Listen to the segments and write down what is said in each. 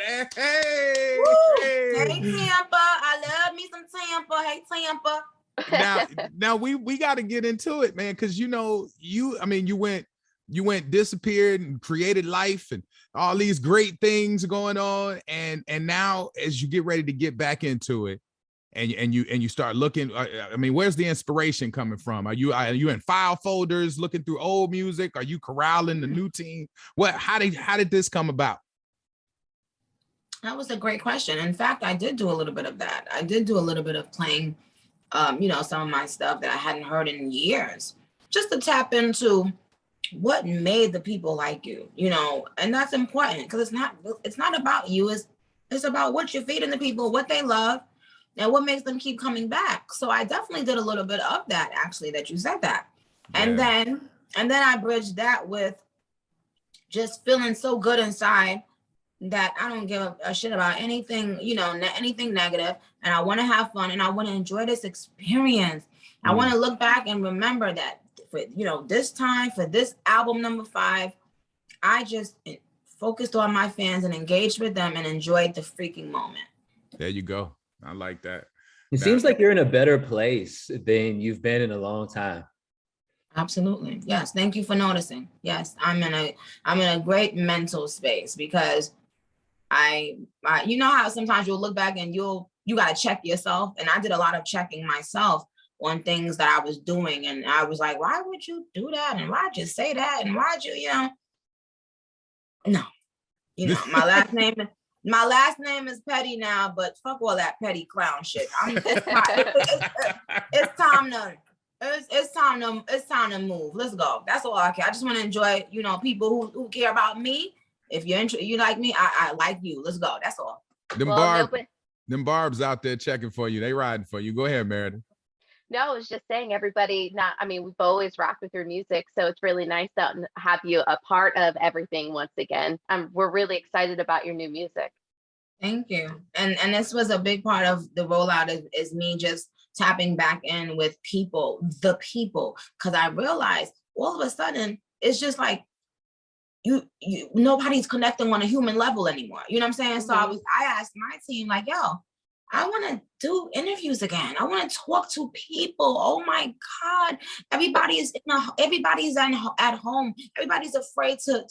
Hey, Hey hey. Tampa, I love me some Tampa. Hey Tampa. Now we got to get into it, man, because you went disappeared and created life and all these great things going on, and now as you get ready to get back into it, and you start looking, where's the inspiration coming from? Are you in file folders looking through old music? Are you corralling the new team? How did this come about? That was a great question. In fact, I did do a little bit of that. I did do a little bit of playing, some of my stuff that I hadn't heard in years, just to tap into what made the people like you, and that's important because it's not about you. It's about what you're feeding the people, what they love, and what makes them keep coming back. So I definitely did a little bit of that, actually, that you said that. Yeah. And then I bridged that with just feeling so good inside that I don't give a shit about anything, anything negative. And I want to have fun and I want to enjoy this experience. I want to look back and remember that for, this time, for this album number 5, I just focused on my fans and engaged with them and enjoyed the freaking moment. There you go. I like that. It seems like you're in a better place than you've been in a long time. Absolutely. Yes. Thank you for noticing. Yes. I'm in a great mental space because I you know how sometimes you'll look back and you got to check yourself. And I did a lot of checking myself on things that I was doing. And I was like, why would you do that? And why'd you say that? And why'd you, no, my last name is Petty now, but fuck all that petty clown shit. It's time to move. Let's go. That's all I care. I just want to enjoy, people who care about me. If you're you like me, I like you. Let's go. That's all. Them Barbs out there checking for you. They riding for you. Go ahead, Meredith. No, I was just saying, everybody, we've always rocked with your music, so it's really nice to have you a part of everything once again. We're really excited about your new music. Thank you. And this was a big part of the rollout is me just tapping back in with the people, because I realized all of a sudden it's just like nobody's connecting on a human level anymore. You know what I'm saying? Mm-hmm. So I asked my team, like, yo, I want to do interviews again. I want to talk to people. Oh my God. Everybody's at home. Everybody's afraid to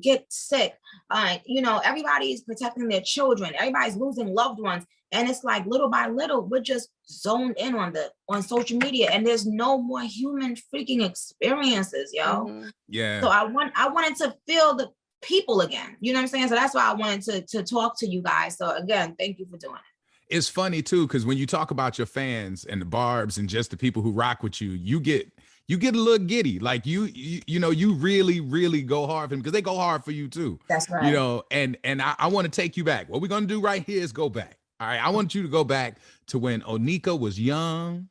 get sick. Everybody's protecting their children. Everybody's losing loved ones. And it's like little by little, we're just zoned in on social media, and there's no more human freaking experiences, yo. Mm-hmm. Yeah. So I wanted to feel the people again. You know what I'm saying? So that's why I wanted to talk to you guys. So again, thank you for doing it. It's funny too, because when you talk about your fans and the Barbs and just the people who rock with you, you get a little giddy. Like you really, really go hard for them because they go hard for you too. That's right. And I want to take you back. What we're gonna do right here is go back. All right, I want you to go back to when Onika was young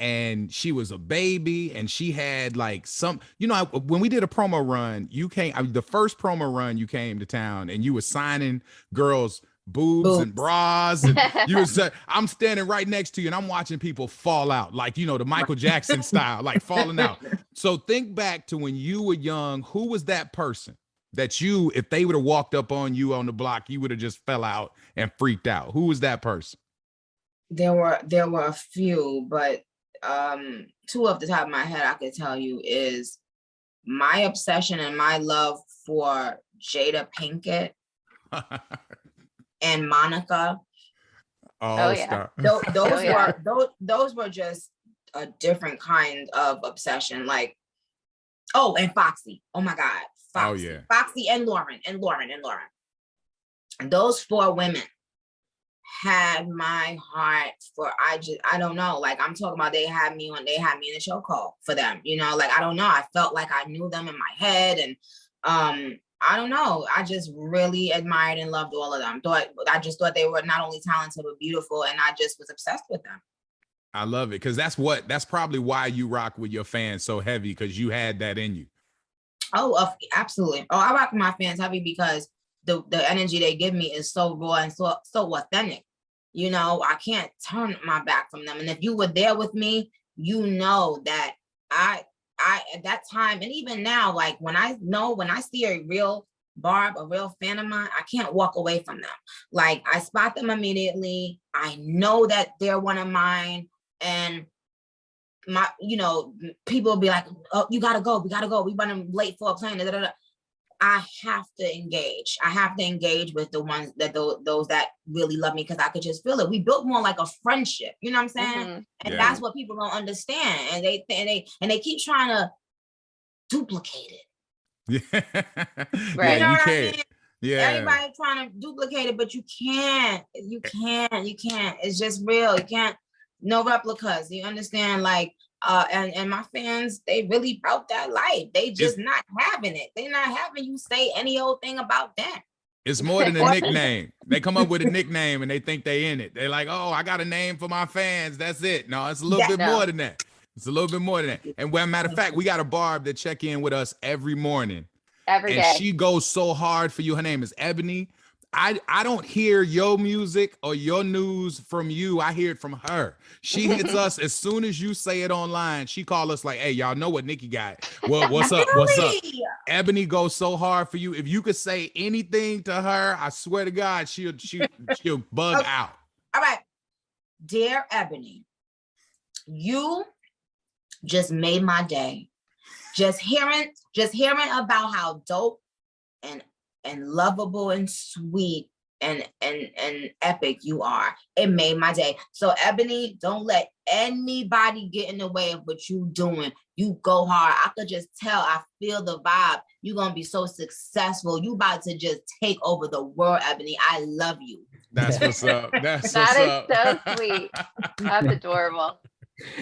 and she was a baby and she had like when we did a promo run, you came, the first promo run, you came to town and you were signing girls' boobs and bras. And you was I'm standing right next to you and I'm watching people fall out, like, the Michael Jackson style, like falling out. So think back to when you were young. Who was that person that if they would have walked up on you on the block, you would have just fell out and freaked out? Who was that person? There were a few, but two off the top of my head I could tell you is my obsession and my love for Jada Pinkett and Monica. Oh yeah. Those were just a different kind of obsession. Like, and Foxy. Oh my God. Foxy. Oh yeah. Foxy and Lauren. Those 4 women had my heart for, I don't know, like I'm talking about, they had me in a chokehold for them, like, I don't know. I felt like I knew them in my head. And I don't know. I just really admired and loved all of them. I just thought they were not only talented, but beautiful. And I just was obsessed with them. I love it. Cause that's probably why you rock with your fans so heavy. Cause you had that in you. Oh, absolutely. Oh, I rock with my fans heavy because the energy they give me is so raw and so authentic. I can't turn my back from them. And if you were there with me, that I at that time, and even now, like when I see a real Barb, a real fan of mine, I can't walk away from them. Like, I spot them immediately. I know that they're one of mine. And my, people will be like, oh, you gotta go, we gotta go. We running late for a plane. Da, da, da. I have to engage. I have to engage with the ones that those that really love me, because I could just feel it. We built more like a friendship. You know what I'm saying? Mm-hmm. And that's what people don't understand. And they keep trying to duplicate it. Yeah. Right. Yeah, you what I can't. mean? Yeah. Everybody trying to duplicate it, but you can't. You can't. It's just real. You can't. No replicas. You understand? Like, and my fans, they really about that life. They just not having it. They not having you say any old thing about them. It's more than a nickname. They come up with a nickname and they think they in it. They're like, oh, I got a name for my fans. That's it. No, it's a little bit more than that. It's a little bit more than that. And well, matter of fact, we got a Barb that check in with us every morning. Every day. She goes so hard for you. Her name is Ebony. I don't hear your music or your news from you. I hear it from her. She hits us as soon as you say it online. She call us like, hey, y'all know what Nicki got. Well, what's up? What's up? Ebony goes so hard for you. If you could say anything to her, I swear to God, she'll bug out. All right. Dear Ebony, you just made my day. Just hearing about how dope and lovable and sweet and epic you are, it made my day. So Ebony, don't let anybody get in the way of what you doing. You go hard. I could just tell. I feel the vibe. You're gonna be so successful. You about to just take over the world, Ebony. I love you. That's what's up. That is so sweet. That's adorable.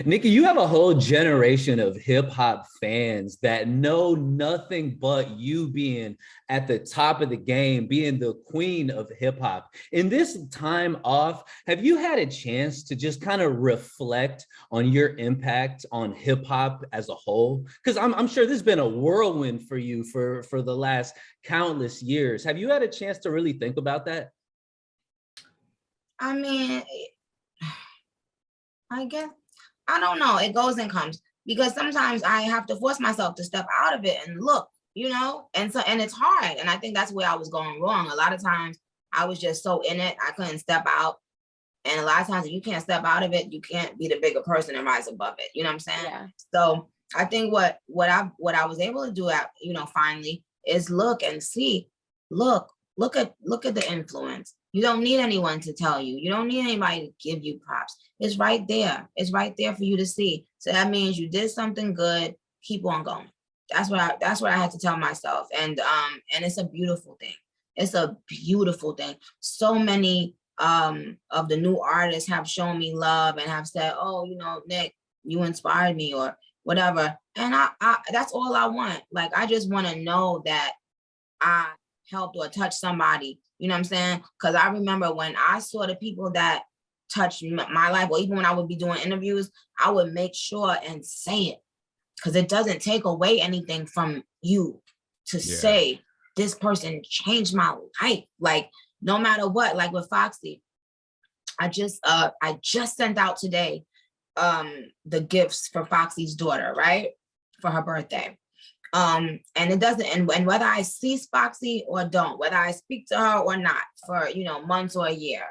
Nicki, you have a whole generation of hip hop fans that know nothing but you being at the top of the game, being the queen of hip hop. In this time off, have you had a chance to just kind of reflect on your impact on hip hop as a whole? Because I'm sure this has been a whirlwind for you for the last countless years. Have you had a chance to really think about that? I mean, I guess. I don't know. It goes and comes, because sometimes I have to force myself to step out of it and look, and it's hard. And I think that's where I was going wrong. A lot of times I was just so in it, I couldn't step out. And a lot of times if you can't step out of it, you can't be the bigger person and rise above it. You know what I'm saying? Yeah. So I think what I was able to do finally is look and see, look at the influence. You don't need anyone to tell you. You don't need anybody to give you props. It's right there. It's right there for you to see. So that means you did something good. Keep on going. That's what I had to tell myself. And it's a beautiful thing. It's a beautiful thing. So many of the new artists have shown me love and have said, oh, Nick, you inspired me or whatever. And I that's all I want. Like, I just want to know that I helped or touched somebody. You know what I'm saying? Because I remember when I saw the people that touched my life, or even when I would be doing interviews, I would make sure and say it, because it doesn't take away anything from you to say this person changed my life. Like, no matter what, like with Foxy, I just sent out today the gifts for Foxy's daughter, right? For her birthday. And it doesn't, and whether I see Foxy or don't, whether I speak to her or not for, months or a year,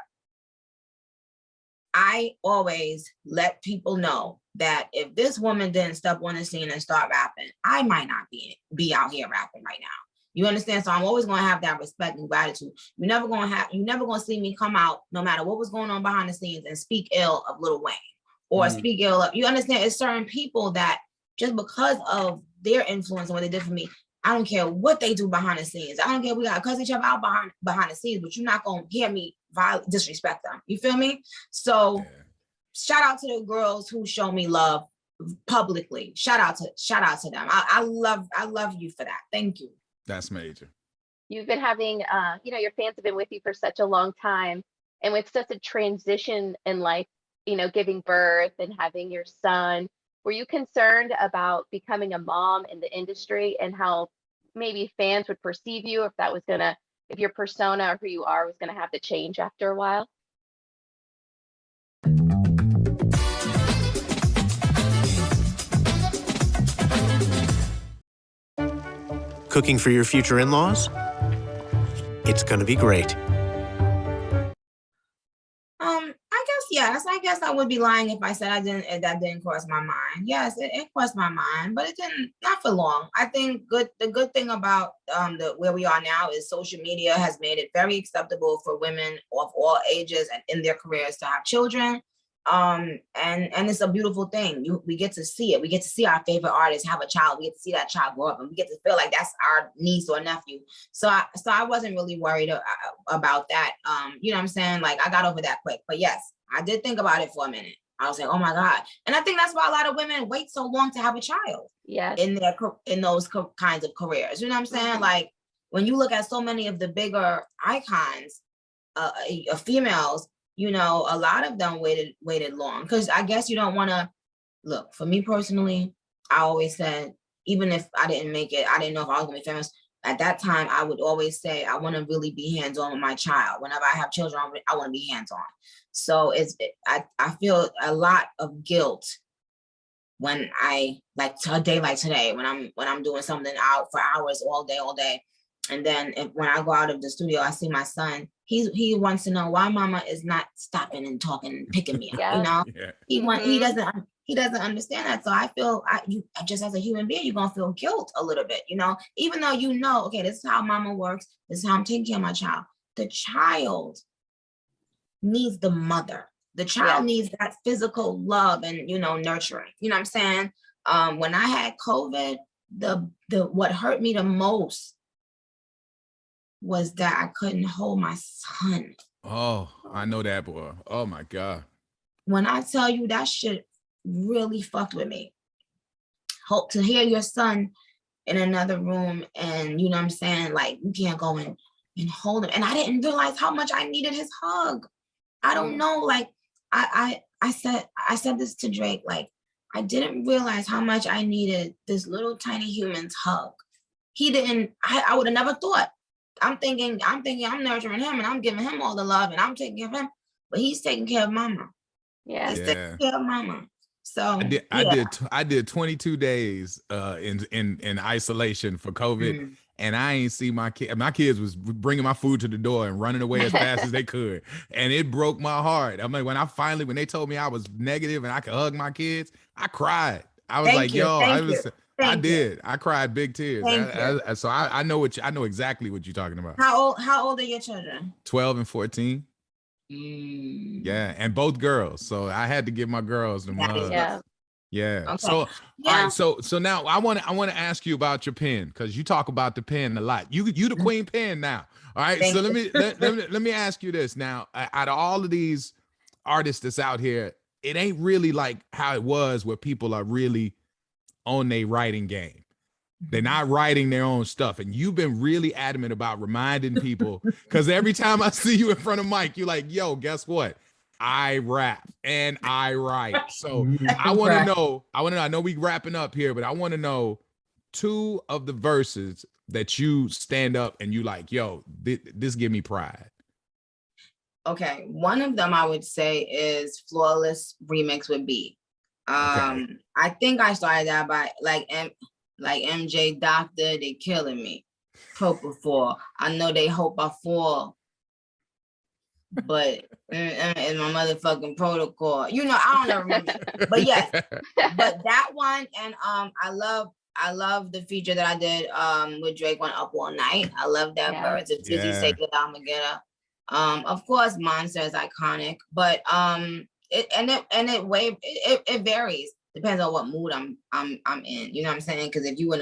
I always let people know that if this woman didn't step on the scene and start rapping, I might not be out here rapping right now. You understand? So I'm always going to have that respect and gratitude. You're never going to see me come out, no matter what was going on behind the scenes, and speak ill of Lil Wayne or speak ill of, you understand? It's certain people that just because of their influence and what they did for me, I don't care what they do behind the scenes. I don't care. We got to cuss each other out behind the scenes, but you're not going to hear me disrespect them. You feel me? So shout out to the girls who show me love publicly. Shout out to them. I love you for that. Thank you. That's major. You've been having, your fans have been with you for such a long time, and with such a transition in life, giving birth and having your son. Were you concerned about becoming a mom in the industry and how maybe fans would perceive you, if your persona or who you are was gonna have to change after a while? Cooking for your future in-laws? It's gonna be great. I guess yes. I guess I would be lying if I said that didn't cross my mind. Yes, it crossed my mind, but it didn't, not for long. I think the good thing about where we are now is social media has made it very acceptable for women of all ages and in their careers to have children. And it's a beautiful thing. We get to see it. We get to see our favorite artists have a child. We get to see that child grow up, and we get to feel like that's our niece or nephew. So I wasn't really worried about that. You know what I'm saying? Like, I got over that quick. But yes, I did think about it for a minute. I was like, oh my God. And I think that's why a lot of women wait so long to have a child. Yes. In those kinds of careers. You know what I'm saying? Mm-hmm. Like, when you look at so many of the bigger icons, females, you know, a lot of them waited long, because I guess you don't want to look. For me personally, I always said, even if I didn't make it, I didn't know if I was gonna be famous. At that time, I would always say, I want to really be hands-on with my child. Whenever I have children, I want to be hands-on. So I feel a lot of guilt when I, like, a day like today, when I'm doing something out for hours all day. And then when I go out of the studio, I see my son. He wants to know why mama is not stopping and talking and picking me up. Yeah. You know, yeah. He doesn't understand that. So I feel you just, as a human being, you're gonna feel guilt a little bit. You know, even though you know, okay, this is how mama works. This is how I'm taking care of my child. The child needs the mother. The child needs that physical love and, you know, nurturing. You know what I'm saying? When I had COVID, the what hurt me the most was that I couldn't hold my son. Oh, I know that, boy. Oh my God. When I tell you, that shit really fucked with me. Hope to hear your son in another room, and, you know what I'm saying, like, you can't go and hold him. And I didn't realize how much I needed his hug. I don't know, like, I said this to Drake, like, I didn't realize how much I needed this little tiny human's hug. He didn't, I would have never thought. I'm thinking I'm nurturing him and I'm giving him all the love and I'm taking care of him, but he's taking care of mama. Yeah. He's taking care of mama. So I did 22 days in isolation for COVID, and I ain't see my kid. My kids was bringing my food to the door and running away as fast as they could, and it broke my heart. I'm like, when they told me I was negative and I could hug my kids, I cried. I was like, yo, I cried big tears. So I know exactly what you're talking about. How old are your children? 12 and 14. Yeah, and both girls. So I had to give my girls the hugs. Yeah. Okay. So all right. So now I want to ask you about your pen, because you talk about the pen a lot. You the queen pen now. All right. So let me ask you this now. Out of all of these artists that's out here, it ain't really like how it was, where people are really on their writing game. They're not writing their own stuff. And you've been really adamant about reminding people, because every time I see you in front of Mike, you're like, yo, guess what? I rap and I write. So I want to know, I know we wrapping up here, but I want to know 2 of the verses that you stand up and you like, yo, this give me pride. Okay. One of them I would say is Flawless remix with B. I think I started that by like MJ Doctor, they killing me. Propofol, I know they hope I fall, but in my motherfucking protocol, you know, I don't remember. But yes, but that one, and I love the feature that I did with Drake on Up All Night. I love that verse. If Dizzy say that, I'ma get her. Of course, Monster is iconic, but it varies. Depends on what mood I'm in. You know what I'm saying? Because if you in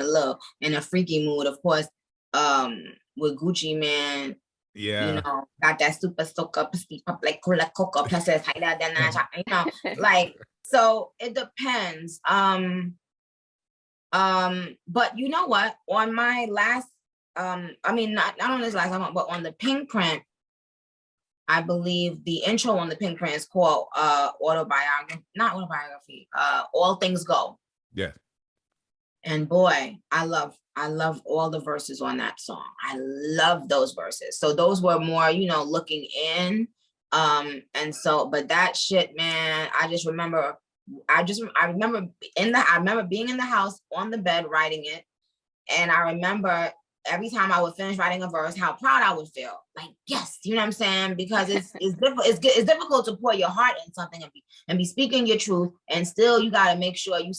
a freaky mood, of course, with Gucci Man, you know, got that super soaker, sleep up like cola coca, plus it's higher than that, you know, like, so it depends. But you know what? On my last, I mean, not on this last album, but on the Pink Print, I believe the intro on the Pink Print is called not autobiography, All Things Go. Yeah. And boy, I love all the verses on that song. I love those verses. So those were more, you know, looking in. And so, but that shit, man, I remember being in the house on the bed writing it. And I remember every time I would finish writing a verse, how proud I would feel. Like, yes, you know what I'm saying? Because it's difficult to pour your heart in something and be speaking your truth, and still you got to make sure you